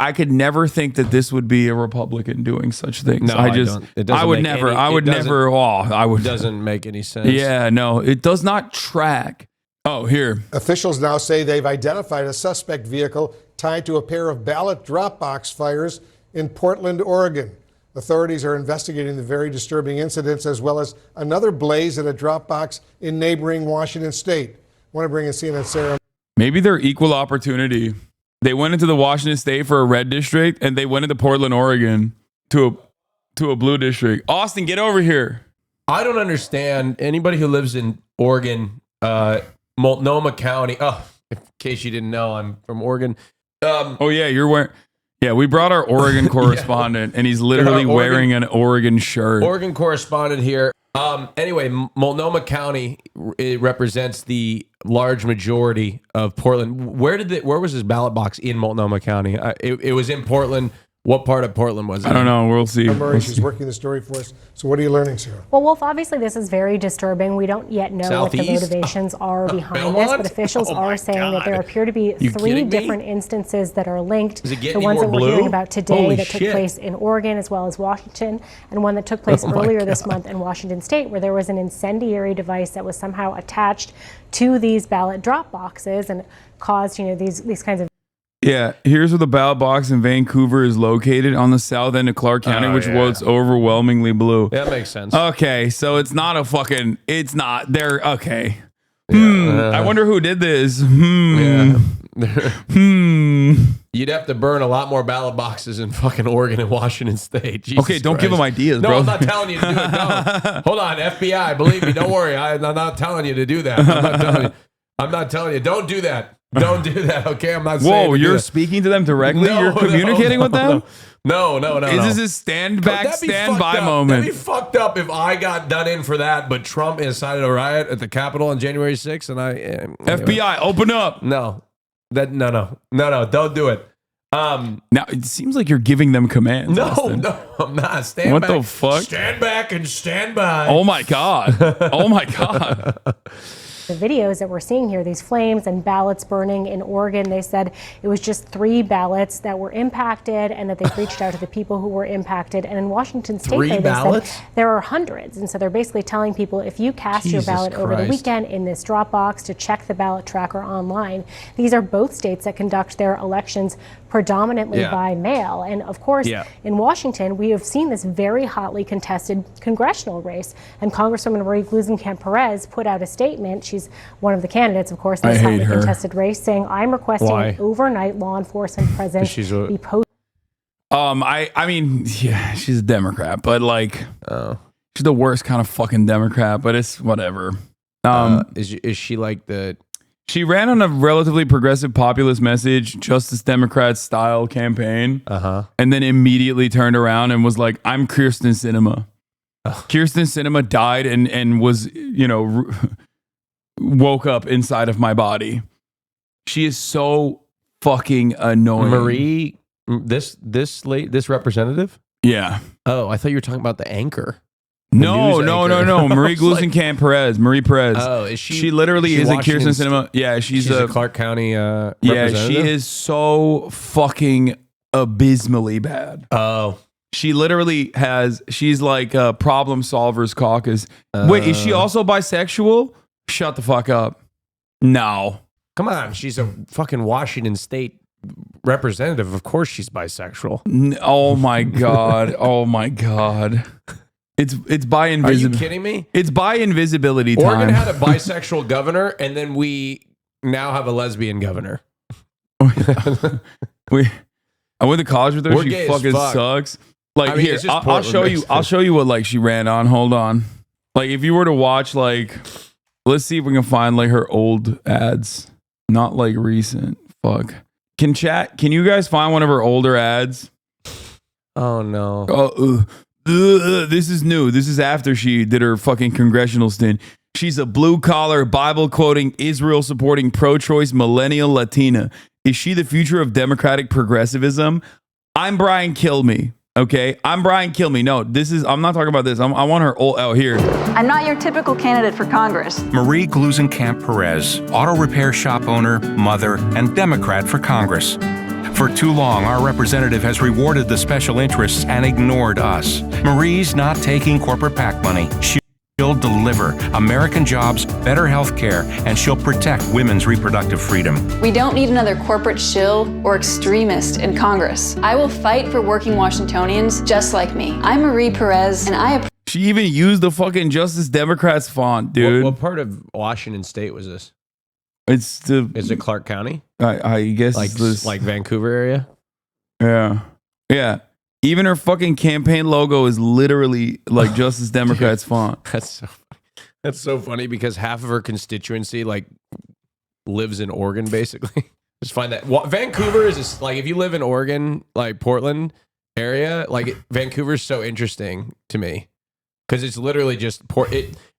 I could never think that this would be a Republican doing such things. No, I just, it doesn't I would make never, any- I would it doesn't- never, I would. It doesn't make any sense. Yeah, no, it does not track. Oh, here. Officials now say they've identified a suspect vehicle tied to a pair of ballot drop box fires in Portland, Oregon. Authorities are investigating the very disturbing incidents as well as another blaze at a drop box in neighboring Washington state. I want to bring in CNN Sarah. Maybe they're equal opportunity. They went into the Washington state for a red district and they went into Portland, Oregon to a blue district. Austin, get over here. I don't understand anybody who lives in Oregon, Multnomah County. Oh, in case you didn't know, I'm from Oregon. Oh yeah, you're wearing. Yeah, we brought our Oregon correspondent, and he's literally wearing an Oregon shirt. Oregon correspondent here. Anyway, Multnomah County, it represents the large majority of Portland. Where was this ballot box in Multnomah County? It was in Portland. What part of Portland was it? I don't know. We'll see. Murray, she's working the story for us. So what are you learning, Sarah? Well, Wolf, obviously this is very disturbing. We don't yet know Southeast? what the motivations are behind Belmont? this, but officials are saying that there appear to be You three kidding me? different instances that are linked. Does it get The any ones more that we're blue? hearing about today Holy that took shit. place in Oregon as well as Washington, and one that took place Oh my earlier this God. month in Washington State, where there was an incendiary device that was somehow attached to these ballot drop boxes and caused, these kinds of. Yeah, here's where the ballot box in Vancouver is located on the south end of Clark County, which was overwhelmingly blue. Yeah, that makes sense. Okay, so it's not a fucking. It's not. They're okay. I wonder who did this. Yeah. Hmm. You'd have to burn a lot more ballot boxes in fucking Oregon and Washington State. Jesus Okay, don't give Christ. them ideas, No, bro. I'm not telling you to do it. No. Hold on, FBI. Believe me, don't worry. I'm not telling you to do that. I'm not telling you. Don't do that. Don't do that. Okay, I'm not saying. Whoa, to do you're that. speaking to them directly? No, You're communicating with them? No. Is this a stand back, That'd be stand fucked by up. moment? That'd be fucked up if I got done in for that, but Trump incited a riot at the Capitol on January 6th, and anyway. FBI, open up. No, don't do it. Now, it seems like you're giving them commands. Austin. No, I'm not. Stand What back. the fuck? Stand back and stand by. Oh my God. Oh my God. The videos that we're seeing here, these flames and ballots burning in Oregon, they said it was just 3 ballots that were impacted and that they've reached out to the people who were impacted. And in Washington State, 3 though, they ballots? said there are hundreds. And so they're basically telling people if you cast your Jesus ballot over the Christ. weekend in this drop box to check the ballot tracker online. These are both states that conduct their elections predominantly by mail. And of course, in Washington, we have seen this very hotly contested congressional race. And Congresswoman Marie Gluesenkamp-Perez put out a statement. She's one of the candidites, of course, in this hotly contested race, saying, I'm requesting an overnight law enforcement presence be posted. I mean, yeah, she's a Democrat, but like, she's the worst kind of fucking Democrat, but it's whatever. Is she like the... She ran on a relatively progressive populist message, Justice Democrat style campaign, and then immediately turned around and was like, I'm Kirsten Sinema. Kirsten Sinema died and was, woke up inside of my body. She is so fucking annoying. Marie, this representative? Yeah. Oh, I thought you were talking about the anchor. No. Marie Gluesenkamp-Perez. Marie Perez. Oh, is she? She literally is a Washington Kirsten Sinema. Yeah, she's a Clark County yeah, representative? she is so fucking abysmally bad. Oh. She literally she's like a problem solvers caucus. Wait, is she also bisexual? Shut the fuck up. No. Come on, she's a fucking Washington State representative. Of course she's bisexual. Oh my God. Oh my God. It's by invisibility. Are you kidding me? It's by invisibility time. Oregon had a bisexual governor, and then we now have a lesbian governor. I went to college with her. We're She gay as fucking fuck. sucks. Like, I mean, here, it's just I'll show you. Portland, I'll show you what like she ran on. Hold on. Like, if you were to watch, like, let's see if we can find like her old ads, not like recent. Fuck. Can you guys find one of her older ads? Oh no. This is new. This is after she did her fucking congressional stint. She's a blue collar, Bible quoting, Israel supporting, pro choice millennial Latina. Is she the future of democratic progressivism? I'm Brian Kilme. Okay, I'm Brian Kilme. No, I'm not talking about this. I want her old out here. I'm not your typical candidate for Congress. Marie Gluesenkamp-Perez, auto repair shop owner, mother, and Democrat for Congress. For too long, our representative has rewarded the special interests and ignored us. Marie's not taking corporate PAC money. She'll deliver American jobs, better health care, and she'll protect women's reproductive freedom. We don't need another corporate shill or extremist in Congress. I will fight for working Washingtonians just like me. I'm Marie Perez, and I She even used the fucking Justice Democrats font, dude. What part of Washington State was this? Is it Clark County? I guess Like this, like Vancouver area? Yeah. Even her fucking campaign logo is literally like Justice Democrats font. That's so funny because half of her constituency like lives in Oregon, basically. Just find that Vancouver is just, like, if you live in Oregon, like Portland area, like Vancouver's so interesting to me because it's literally just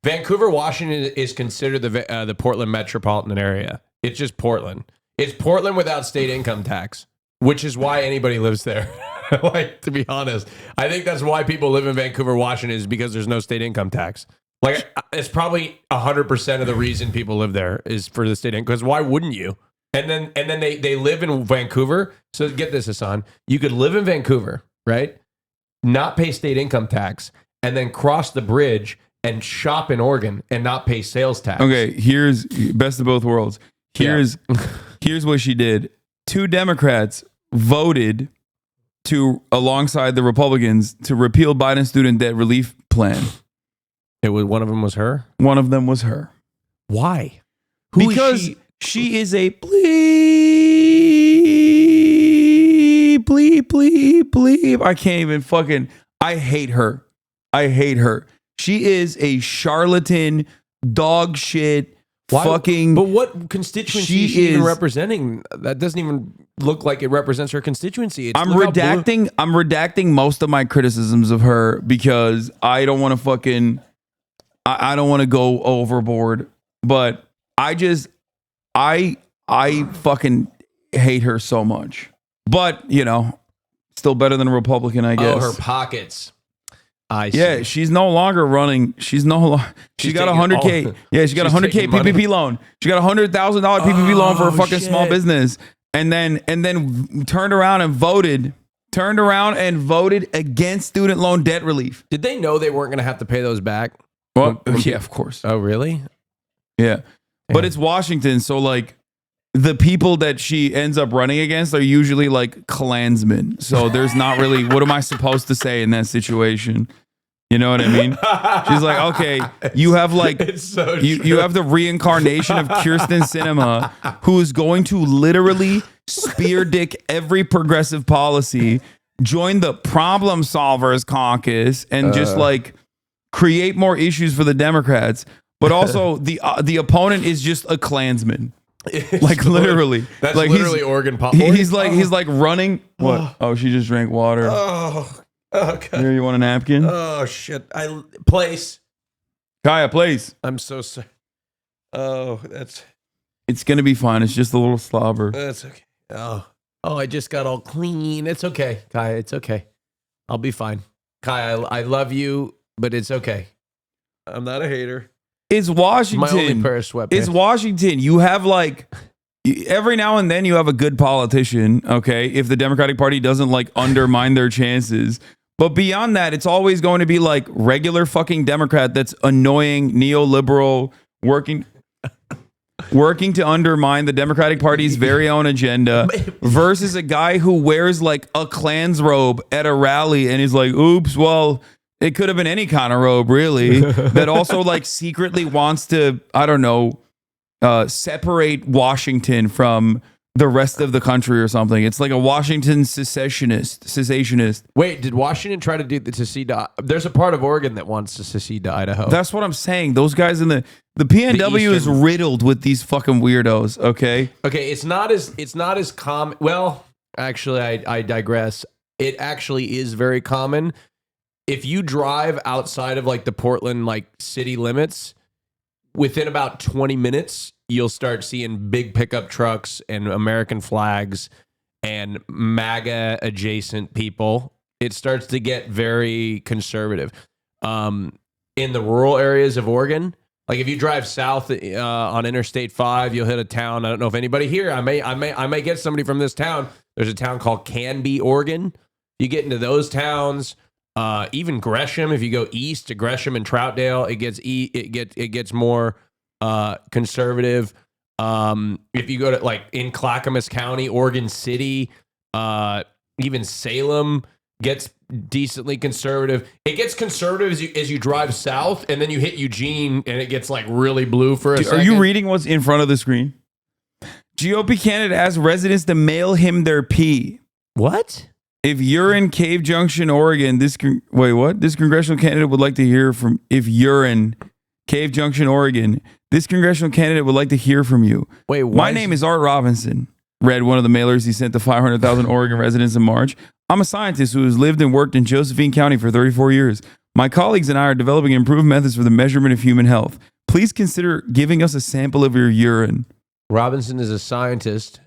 Vancouver, Washington is considered the Portland metropolitan area. It's just Portland. It's Portland without state income tax, which is why anybody lives there. Like, to be honest, I think that's why people live in Vancouver, Washington, is because there's no state income tax. Like, it's probably 100% of the reason people live there is for the state income. Because why wouldn't you? And then they live in Vancouver. So get this, Hasan. You could live in Vancouver, right? Not pay state income tax, and then cross the bridge and shop in Oregon and not pay sales tax. Okay, here's best of both worlds. Here's what she did. 2 Democrats voted alongside the Republicans to repeal Biden's student debt relief plan. One of them was her? One of them was her. Why? Because she is a bleep. I can't even fucking, I hate her. She is a charlatan, dog shit, fucking. But what constituency is she even representing? That doesn't even look like it represents her constituency. I'm redacting most of my criticisms of her because I don't want to fucking, I don't want to go overboard. But I fucking hate her so much. But, you know, still better than a Republican, I guess. Oh, her pockets. I see. Yeah, she's no longer running. She got a 100K. Yeah, she got a 100K PPP loan. She got a $100,000 PPP loan for a fucking small business. And then turned around and voted against student loan debt relief. Did they know they weren't going to have to pay those back? Well, yeah, of course. Oh, really? Yeah. But it's Washington, so like the people that she ends up running against are usually like Klansmen. So there's not really, what am I supposed to say in that situation? You know what I mean? She's like, okay, you have like, you have the reincarnation of Kirsten Sinema, who is going to literally spear dick every progressive policy, join the problem solvers caucus, and just like create more issues for the Democrats. But also the opponent is just a Klansman. Like literally. That's like literally Oregon politics. He's like running. What? Oh, she just drank water. Oh, God. Here, you want a napkin? Oh, shit. Place. Kaya, place. I'm so sorry. Oh, it's going to be fine. It's just a little slobber. That's okay. Oh, I just got all clean. It's okay, Kaya. It's okay. I'll be fine. Kaya, I love you, but it's okay. I'm not a hater. It's Washington. My only pair of sweatpants. It's Washington. You have like, every now and then you have a good politician, okay? If the Democratic Party doesn't like undermine their chances. But beyond that, it's always going to be like regular fucking Democrat that's annoying, neoliberal, working to undermine the Democratic Party's very own agenda versus a guy who wears like a Klan's robe at a rally and he's like, oops, well, it could have been any kind of robe, really, that also like secretly wants to, I don't know, separate Washington from the rest of the country or something. It's like a Washington cessationist. Wait, did Washington try to do the secede to, there's a part of Oregon that wants to secede to Idaho. That's what I'm saying. Those guys in the PNW is riddled with these fucking weirdos, okay? Okay, it's not as common. Well, actually, I digress. It actually is very common. If you drive outside of like the Portland like city limits, within about 20 minutes, you'll start seeing big pickup trucks and American flags and MAGA adjacent people. It starts to get very conservative. In the rural areas of Oregon, Like if you drive south on Interstate 5, you'll hit a town. I don't know if anybody here. I may get somebody from this town. There's a town called Canby, Oregon. You get into those towns, even Gresham. If you go east to Gresham and Troutdale, it gets more conservative. If you go to like in Clackamas County, Oregon City, even Salem gets decently conservative. It gets conservative as you drive south, and then you hit Eugene, and it gets like really blue for a second. Are you reading what's in front of the screen? GOP candidate asks residents to mail him their pee. What? If you're in Cave Junction, Oregon, this congressional candidate would like to hear from. If you're in Cave Junction, Oregon, this congressional candidate would like to hear from you. Wait, my name is Art Robinson. Read one of the mailers he sent to 500,000 Oregon residents in March. I'm a scientist who has lived and worked in Josephine County for 34 years. My colleagues and I are developing improved methods for the measurement of human health. Please consider giving us a sample of your urine. Robinson is a scientist,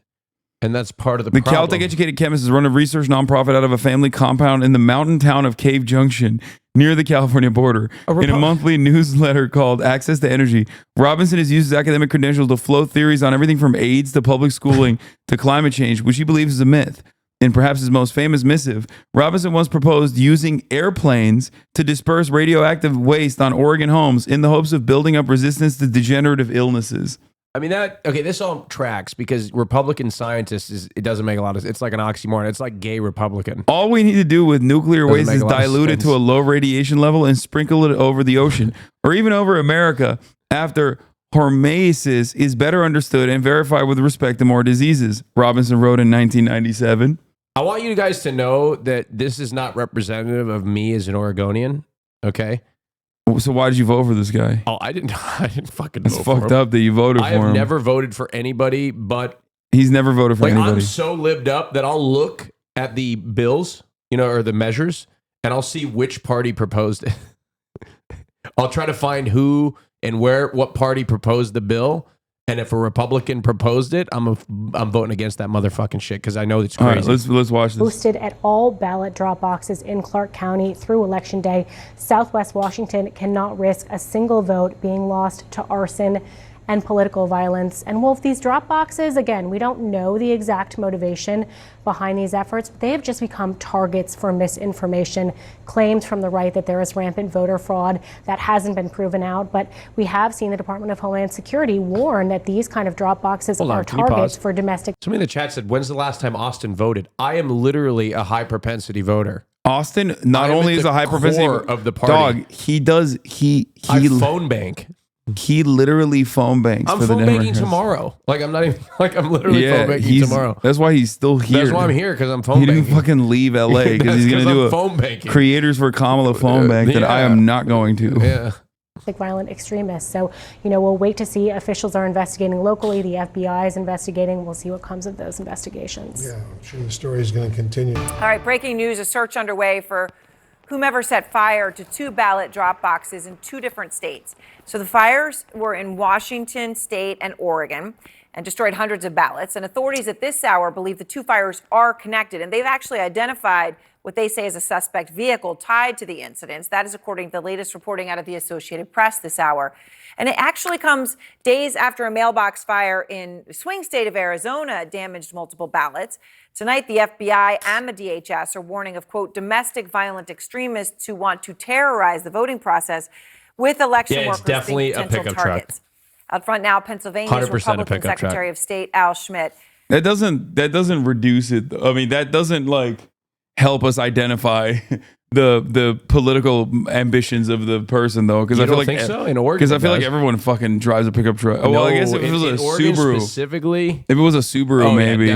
and that's part of the problem. Caltech educated chemist is run a research nonprofit out of a family compound in the mountain town of Cave Junction near the California border. In a monthly newsletter called Access to Energy, Robinson has used his academic credentials to float theories on everything from AIDS to public schooling to climate change, which he believes is a myth. In perhaps his most famous missive, Robinson once proposed using airplanes to disperse radioactive waste on Oregon homes in the hopes of building up resistance to degenerative illnesses. I mean, this all tracks because Republican scientists, it doesn't make a lot of sense. It's like an oxymoron. It's like gay Republican. All we need to do with nuclear waste is dilute it to a low radiation level and sprinkle it over the ocean or even over America after hormesis is better understood and verified with respect to more diseases, Robinson wrote in 1997. I want you guys to know that this is not representative of me as an Oregonian, okay? So why did you vote for this guy? Oh, I didn't fucking vote for him. It's fucked up that you voted for him. I have never voted for anybody, but... He's never voted for anybody. I'm so lived up that I'll look at the bills, or the measures, and I'll see which party proposed it. I'll try to find who and what party proposed the bill, and if a Republican proposed it, I'm voting against that motherfucking shit because I know it's crazy. All right, let's watch this. Posted at all ballot drop boxes in Clark County through Election Day. Southwest Washington cannot risk a single vote being lost to arson and political violence. And Wolf, these drop boxes, again, we don't know the exact motivation behind these efforts, but they have just become targets for misinformation, claims from the right that there is rampant voter fraud. That hasn't been proven out, but we have seen the Department of Homeland Security warn that these kind of drop boxes are targets for domestic. Somebody in the chat said, when's the last time Austin voted? I am literally a high propensity voter. Austin not only is a high propensity of the party. Dog, he I phone bank. He literally phone banks for the phone banking tomorrow. Like I'm not even I'm literally phone banking tomorrow. That's why he's still here. That's why I'm here because I'm phone banking. He banking. didn't fucking leave LA because he's gonna do a phone banking. Creators for Kamala phone bank that I am not going to. Yeah. Violent extremists. So, we'll wait to see. Officials are investigating locally. The FBI is investigating. We'll see what comes of those investigations. Yeah, I'm sure the story is going to continue. All right, breaking news, a search underway for whomever set fire to 2 ballot drop boxes in 2 different states. So the fires were in Washington State and Oregon and destroyed hundreds of ballots. And authorities at this hour believe the 2 fires are connected. And they've actually identified what they say is a suspect vehicle tied to the incidents. That is according to the latest reporting out of the Associated Press this hour. And it actually comes days after a mailbox fire in the swing state of Arizona damaged multiple ballots. Tonight, the FBI and the DHS are warning of, quote, domestic violent extremists who want to terrorize the voting process with election workers being potential targets. Out front now, Pennsylvania's Republican Secretary of State Al Schmidt. That doesn't reduce it. I mean, that doesn't help us identify the political ambitions of the person though, because I feel think so in Oregon. Because I feel like everyone fucking drives a pickup truck. No, well, I guess if it was a Subaru specifically, if it was a Subaru, maybe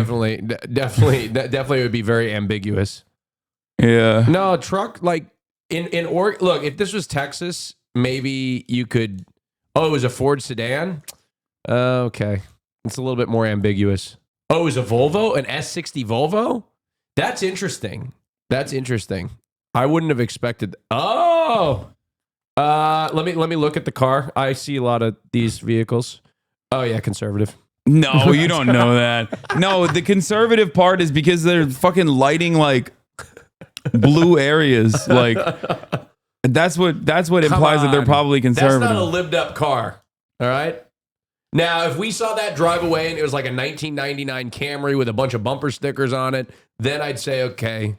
definitely would be very ambiguous. Yeah. No truck in Oregon. Look, if this was Texas, maybe you could. Oh, it was a Ford sedan. Okay, it's a little bit more ambiguous. Oh, it was a Volvo, an S60 Volvo. That's interesting. I wouldn't have expected. Oh, let me look at the car. I see a lot of these vehicles. Oh yeah, conservative. No, you don't know that. No, the conservative part is because they're fucking lighting blue areas. That's what implies that they're probably conservative. That's not a lived up car. All right. Now, if we saw that drive away and it was like a 1999 Camry with a bunch of bumper stickers on it, then I'd say, okay,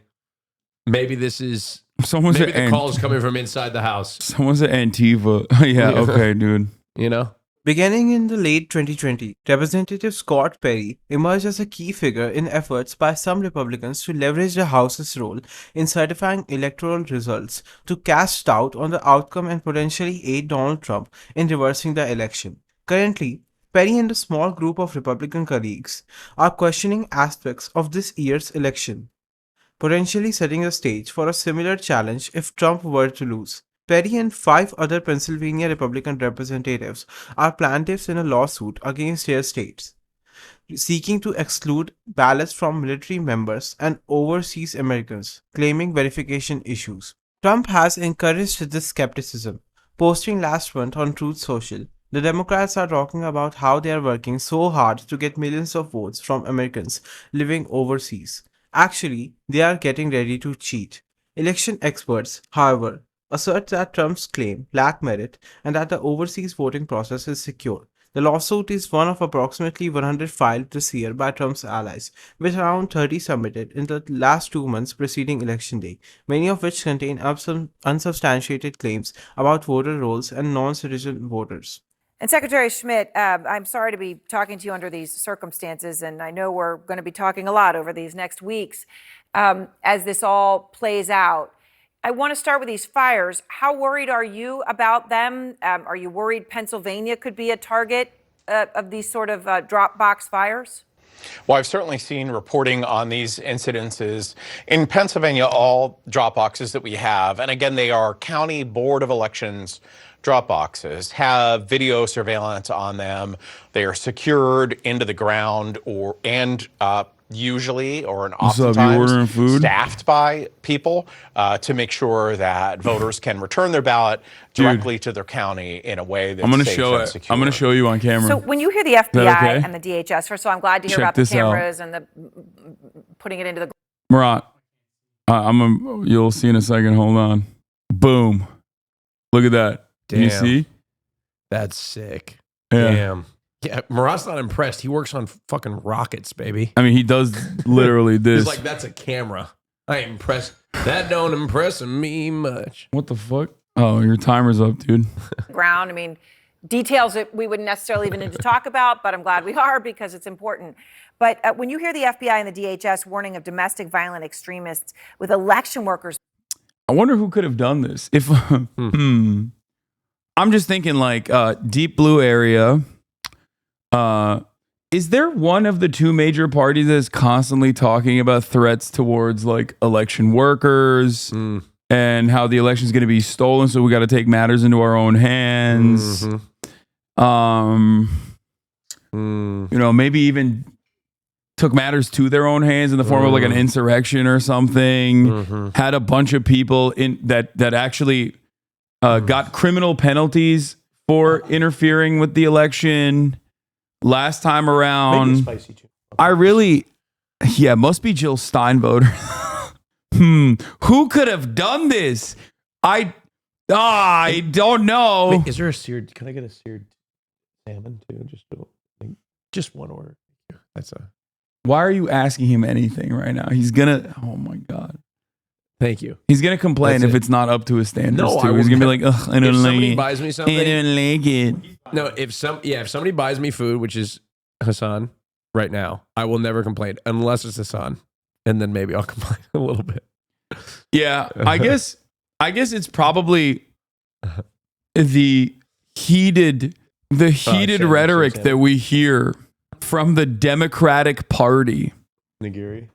maybe this is maybe the call is coming from inside the house. Someone's at Antifa. Yeah, okay, dude. You know? Beginning in the late 2020, Representative Scott Perry emerged as a key figure in efforts by some Republicans to leverage the House's role in certifying electoral results to cast doubt on the outcome and potentially aid Donald Trump in reversing the election. Currently, Perry and a small group of Republican colleagues are questioning aspects of this year's election, potentially setting the stage for a similar challenge if Trump were to lose. Perry and 5 other Pennsylvania Republican representatives are plaintiffs in a lawsuit against their states, seeking to exclude ballots from military members and overseas Americans, claiming verification issues. Trump has encouraged this skepticism, posting last month on Truth Social. The Democrats are talking about how they are working so hard to get millions of votes from Americans living overseas. Actually, they are getting ready to cheat. Election experts, however, assert that Trump's claim lack merit and that the overseas voting process is secure. The lawsuit is one of approximately 100 filed this year by Trump's allies, with around 30 submitted in the last 2 months preceding Election Day, many of which contain unsubstantiated claims about voter rolls and non-citizen voters. And Secretary Schmidt, I'm sorry to be talking to you under these circumstances, and I know we're going to be talking a lot over these next weeks as this all plays out. I want to start with these fires. How worried are you about them? Are you worried Pennsylvania could be a target of these sort of drop box fires? Well, I've certainly seen reporting on these incidences. In Pennsylvania, all drop boxes that we have, and again, they are County Board of Elections drop boxes, have video surveillance on them. They are secured into the ground usually or oftentimes staffed by people to make sure that voters can return their ballot directly to their county in a way that's safe and secure. I'm going to show you on camera. So when you hear the FBI and the DHS, first of all, I'm glad to hear about the cameras and the putting it into the... Murat, you'll see in a second. Hold on. Boom. Look at that. Damn. You see? That's sick. Yeah. Damn. Yeah, Murat's not impressed. He works on fucking rockets, baby. I mean, he does literally this. He's like, that's a camera. I ain't impressed. That don't impress me much. What the fuck? Oh, your timer's up, dude. Ground. I mean, details that we wouldn't necessarily even need to talk about, but I'm glad we are because it's important. But when you hear the FBI and the DHS warning of domestic violent extremists with election workers. I wonder who could have done this. If I'm just thinking like deep blue area. Is there one of the two major parties that is constantly talking about threats towards like election workers and how the election is going to be stolen, so we got to take matters into our own hands? You know, maybe even took matters to their own hands in the form of like an insurrection or something. Had a bunch of people in that actually got criminal penalties for interfering with the election. Last time around, must be Jill Stein voter. Who could have done this? I don't know. Wait, is there a seared? Can I get a seared salmon too? Just one order. That's a. Why are you asking him anything right now? He's gonna. Oh my god. Thank you. He's gonna complain if it's not up to his standards. No, too. He's gonna be like, ugh, I don't like it. If somebody buys me something, I don't like it. No, if somebody buys me food, which is Hasan right now, I will never complain unless it's Hasan, and then maybe I'll complain a little bit. Yeah, I guess it's probably the heated rhetoric that we hear from the Democratic Party. Nigiri.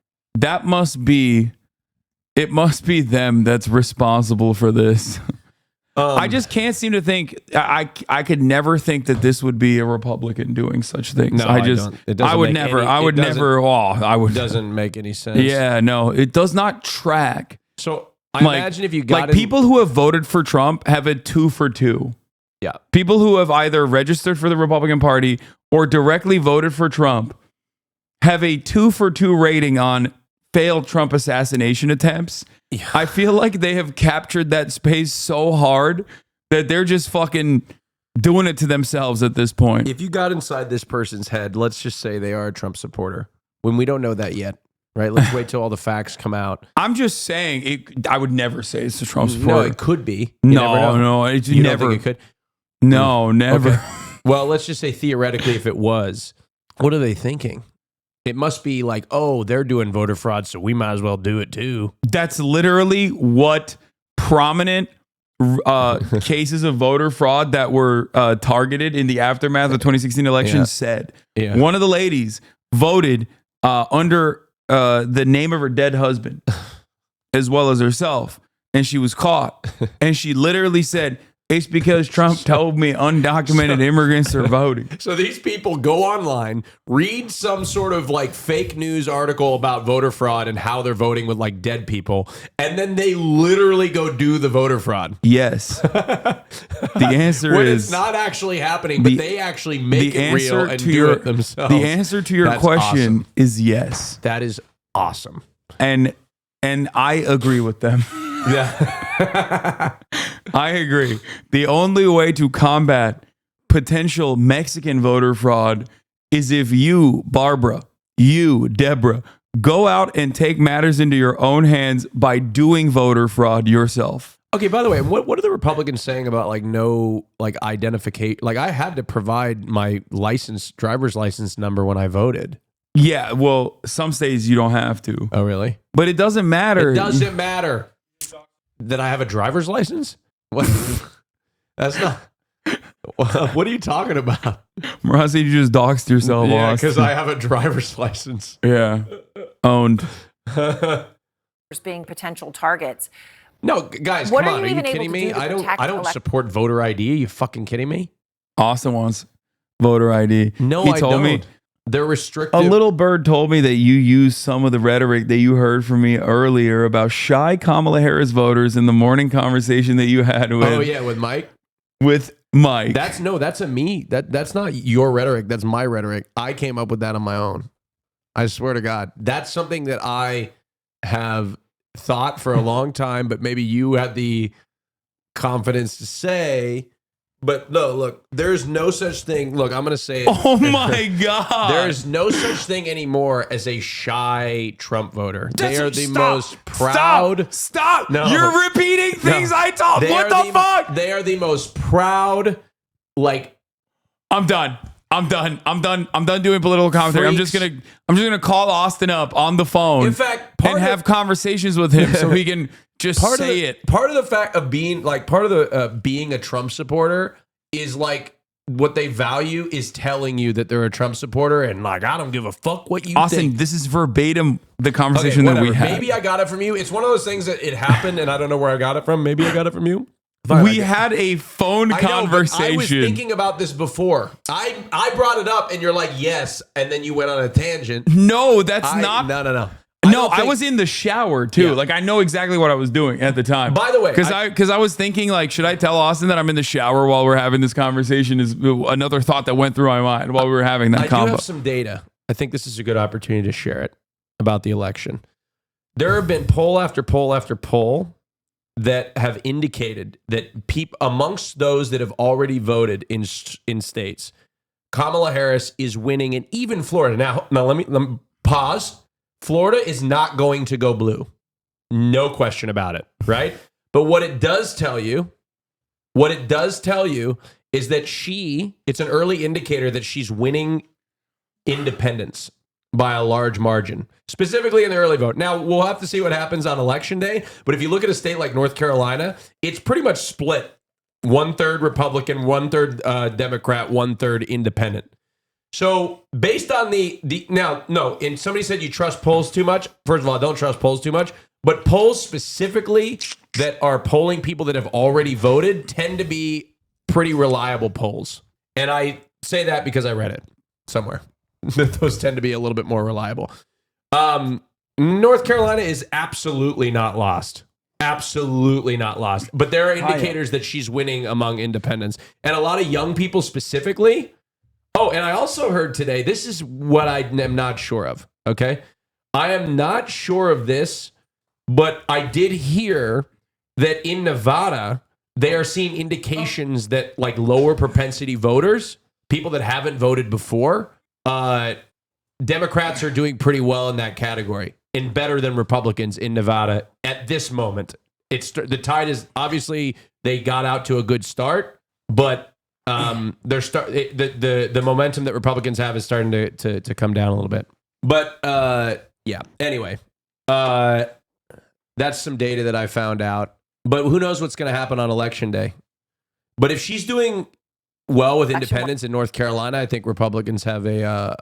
It must be them that's responsible for this. I just can't seem to think. I could never think that this would be a Republican doing such things. No, I would never. It doesn't make any sense. Yeah, no, it does not track. So I imagine if you got people who have voted for Trump have a 2 for 2. Yeah, people who have either registered for the Republican Party or directly voted for Trump have a 2 for 2 rating on failed Trump assassination attempts. Yeah. I feel like they have captured that space so hard that they're just fucking doing it to themselves at this point. If you got inside this person's head, let's just say they are a Trump supporter, when we don't know that yet, right? Let's wait till all the facts come out. I'm just saying, I would never say it's a Trump supporter. No, it could be. You No, you never. Don't think it could? No, never. Okay. Well, let's just say theoretically, if it was, what are they thinking? It must be like, oh, they're doing voter fraud, so we might as well do it too. That's literally what prominent cases of voter fraud that were targeted in the aftermath of the 2016 election said. Yeah. One of the ladies voted under the name of her dead husband as well as herself, and she was caught. And she literally said, it's because Trump told me undocumented immigrants are voting. So these people go online, read some sort of like fake news article about voter fraud and how they're voting with like dead people, and then they literally go do the voter fraud. Yes. The answer when is... it's not actually happening, but they actually make it real and do it themselves. The answer to your question is yes. That is awesome. And I agree with them. Yeah. I agree. The only way to combat potential Mexican voter fraud is if you, Barbara, you, Deborah, go out and take matters into your own hands by doing voter fraud yourself. Okay, by the way, what are the Republicans saying about like no like identification? Like I had to provide my driver's license number when I voted. Yeah, well, some states you don't have to. Oh, really? But it doesn't matter. It doesn't matter that I have a driver's license? What? That's not... What are you talking about? Marcy, you just doxed yourself. Yeah, because I have a driver's license. Yeah. Owned. Being potential targets. No, guys, what come on. Are you kidding me? I don't support voter ID. Are you fucking kidding me? Austin wants voter ID. No, he I told don't. me they're restrictive. A little bird told me that you used some of the rhetoric that you heard from me earlier about shy Kamala Harris voters in the morning conversation that you had with. Oh yeah, with Mike. With Mike. That's a me. That's not your rhetoric. That's my rhetoric. I came up with that on my own. I swear to God, that's something that I have thought for a long time, but maybe you had the confidence to say. But no, look, there's no such thing. Look, I'm going to say it. Oh my God. There's no such thing anymore as a shy Trump voter. They are the most proud. Stop. No. You're repeating things I told. What the fuck? They are the most proud, like. I'm done doing political commentary. I'm just gonna call Austin up on the phone. In fact, and have conversations with him so he can just say it. Part of the fact of being being a Trump supporter is like what they value is telling you that they're a Trump supporter and like I don't give a fuck what you Austin, think. This is verbatim the conversation that we had. Maybe I got it from you. It's one of those things that it happened and I don't know where I got it from. Maybe I got it from you. We had a phone conversation. I was thinking about this before. I brought it up and you're like, yes. And then you went on a tangent. No, that's not. No. I was in the shower too. Yeah. Like I know exactly what I was doing at the time. By the way, because I was thinking like, should I tell Austin that I'm in the shower while we're having this conversation? Is another thought that went through my mind while we were having that combo. I do have some data. I think this is a good opportunity to share it about the election. There have been poll after poll after poll that have indicated that amongst those that have already voted in states, Kamala Harris is winning, and even Florida. Now let me pause. Florida is not going to go blue. No question about it, right? But what it does tell you is that it's an early indicator that she's winning independents by a large margin, specifically in the early vote. Now, we'll have to see what happens on election day, but if you look at a state like North Carolina, it's pretty much split. 1/3 Republican, 1/3 Democrat, 1/3 independent. So based on and somebody said you trust polls too much. First of all, I don't trust polls too much, but polls specifically that are polling people that have already voted tend to be pretty reliable polls. And I say that because I read it somewhere. Those tend to be a little bit more reliable. North Carolina is absolutely not lost. Absolutely not lost. But there are indicators that she's winning among independents. And a lot of young people specifically. Oh, and I also heard today, this is what I am not sure of, okay? I am not sure of this, but I did hear that in Nevada, they are seeing indications that like lower propensity voters, people that haven't voted before, Democrats are doing pretty well in that category and better than Republicans in Nevada at this moment. The tide is obviously they got out to a good start, but the momentum that Republicans have is starting to come down a little bit. But yeah. Anyway, that's some data that I found out. But who knows what's going to happen on Election Day? But if she's doing well with independents in North Carolina, I think Republicans have a.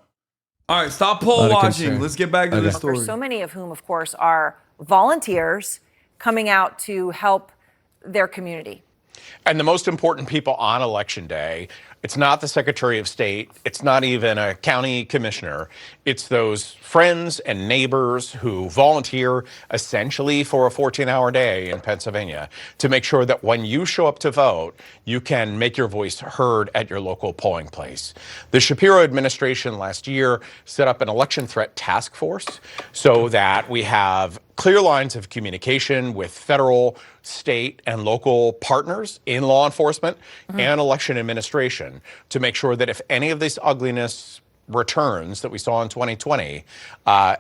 All right, stop poll watching. Let's get back to the story. So many of whom, of course, are volunteers coming out to help their community. And the most important people on Election Day, it's not the Secretary of State, it's not even a county commissioner, it's those friends and neighbors who volunteer essentially for a 14-hour day in Pennsylvania to make sure that when you show up to vote, you can make your voice heard at your local polling place. The Shapiro administration last year set up an election threat task force so that we have clear lines of communication with federal, state, and local partners in law enforcement and election administration to make sure that if any of this ugliness returns that we saw in 2020,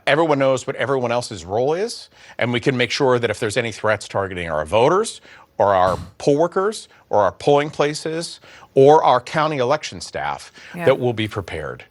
everyone knows what everyone else's role is, and we can make sure that if there's any threats targeting our voters or our poll workers or our polling places or our county election staff, that we'll be prepared.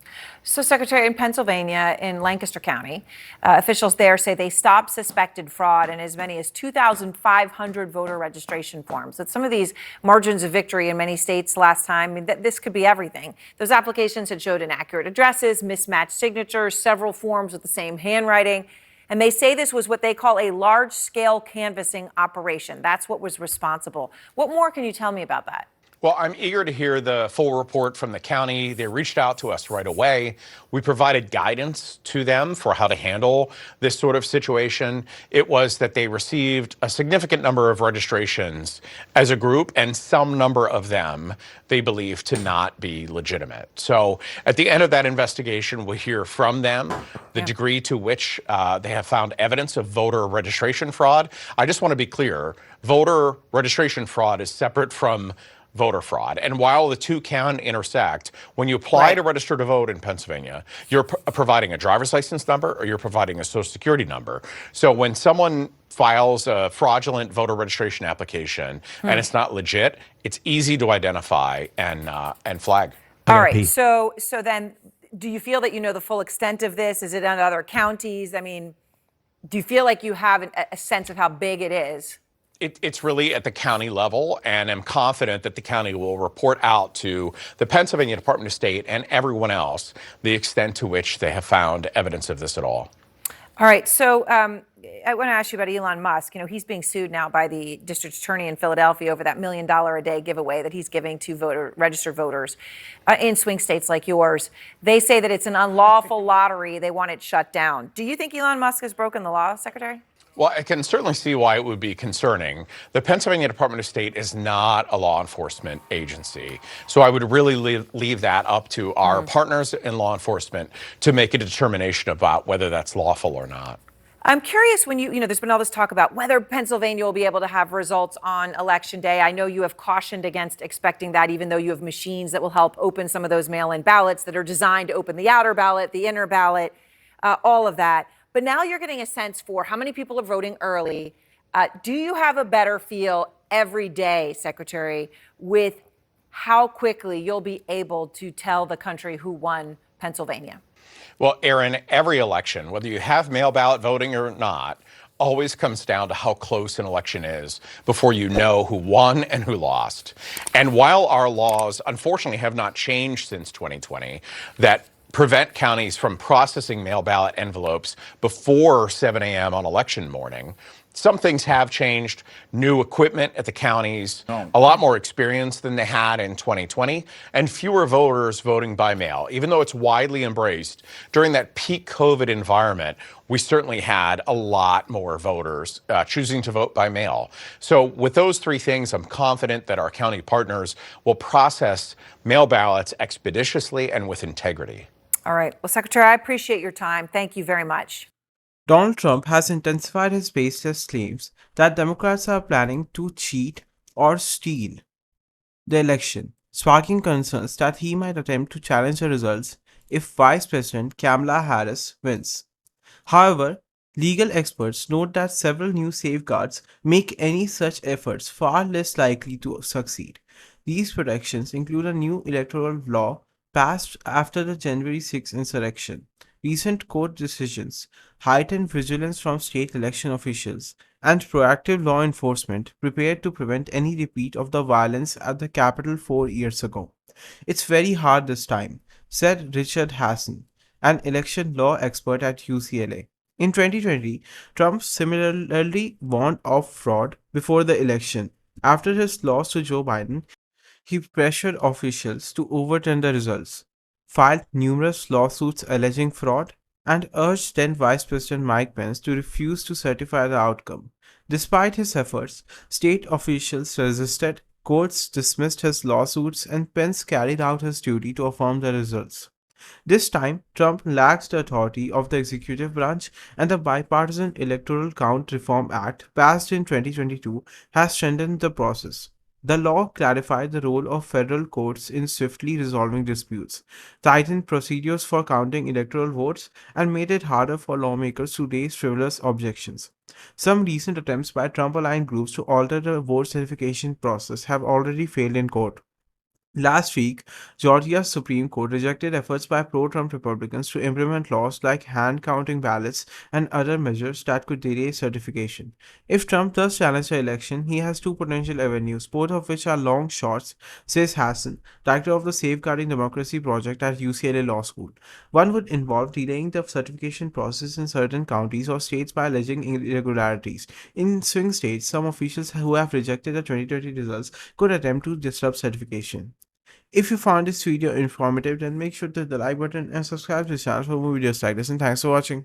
So, Secretary, in Pennsylvania, in Lancaster County, officials there say they stopped suspected fraud in as many as 2,500 voter registration forms. With some of these margins of victory in many states last time, I mean, this could be everything. Those applications had showed inaccurate addresses, mismatched signatures, several forms with the same handwriting. And they say this was what they call a large-scale canvassing operation. That's what was responsible. What more can you tell me about that? Well, I'm eager to hear the full report from the county. They reached out to us right away. We provided guidance to them for how to handle this sort of situation. It was that they received a significant number of registrations as a group, and some number of them they believe to not be legitimate. So at the end of that investigation, we'll hear from them the degree to which they have found evidence of voter registration fraud. I just want to be clear, voter registration fraud is separate from voter fraud. And while the two can intersect, when you apply to register to vote in Pennsylvania, you're providing a driver's license number or you're providing a social security number. So when someone files a fraudulent voter registration application and it's not legit, it's easy to identify and flag. All right. So then do you feel that you know the full extent of this? Is it in other counties? I mean, do you feel like you have a sense of how big it is? It's really at the county level, and I'm confident that the county will report out to the Pennsylvania Department of State and everyone else the extent to which they have found evidence of this at all. All right. So I want to ask you about Elon Musk. You know, he's being sued now by the district attorney in Philadelphia over that $1 million a day giveaway that he's giving to registered voters in swing states like yours. They say that it's an unlawful lottery. They want it shut down. Do you think Elon Musk has broken the law, Secretary? Well, I can certainly see why it would be concerning. The Pennsylvania Department of State is not a law enforcement agency. So I would really leave that up to our partners in law enforcement to make a determination about whether that's lawful or not. I'm curious when you know, there's been all this talk about whether Pennsylvania will be able to have results on Election Day. I know you have cautioned against expecting that, even though you have machines that will help open some of those mail-in ballots that are designed to open the outer ballot, the inner ballot, all of that. But now you're getting a sense for how many people are voting early. Do you have a better feel every day, Secretary, with how quickly you'll be able to tell the country who won Pennsylvania? Well, Aaron, every election, whether you have mail ballot voting or not, always comes down to how close an election is before you know who won and who lost. And while our laws, unfortunately, have not changed since 2020, that prevent counties from processing mail ballot envelopes before 7 a.m. on election morning, some things have changed. New equipment at the counties, a lot more experience than they had in 2020, and fewer voters voting by mail. Even though it's widely embraced, during that peak COVID environment, we certainly had a lot more voters choosing to vote by mail. So with those three things, I'm confident that our county partners will process mail ballots expeditiously and with integrity. All right. Well, Secretary, I appreciate your time. Thank you very much. Donald Trump has intensified his baseless claims that Democrats are planning to cheat or steal the election, sparking concerns that he might attempt to challenge the results if Vice President Kamala Harris wins. However, legal experts note that several new safeguards make any such efforts far less likely to succeed. These protections include a new electoral law passed after the January 6 insurrection, recent court decisions, heightened vigilance from state election officials, and proactive law enforcement prepared to prevent any repeat of the violence at the Capitol 4 years ago. It's very hard this time, said Richard Hassan, an election law expert at UCLA. In 2020, Trump similarly warned of fraud before the election. After his loss to Joe Biden, he pressured officials to overturn the results, filed numerous lawsuits alleging fraud, and urged then Vice President Mike Pence to refuse to certify the outcome. Despite his efforts, state officials resisted, courts dismissed his lawsuits, and Pence carried out his duty to affirm the results. This time, Trump lacks the authority of the executive branch, and the Bipartisan Electoral Count Reform Act, passed in 2022, has strengthened the process. The law clarified the role of federal courts in swiftly resolving disputes, tightened procedures for counting electoral votes, and made it harder for lawmakers to raise frivolous objections. Some recent attempts by Trump aligned groups to alter the vote certification process have already failed in court. Last week, Georgia's Supreme Court rejected efforts by pro Trump Republicans to implement laws like hand counting ballots and other measures that could delay certification. If Trump does challenge the election, he has two potential avenues, both of which are long shots, says Hassan, director of the Safeguarding Democracy Project at UCLA Law School. One would involve delaying the certification process in certain counties or states by alleging irregularities. In swing states, some officials who have rejected the 2020 results could attempt to disrupt certification. If you found this video informative, then make sure to hit the like button and subscribe to the channel for more videos like this, and thanks for watching.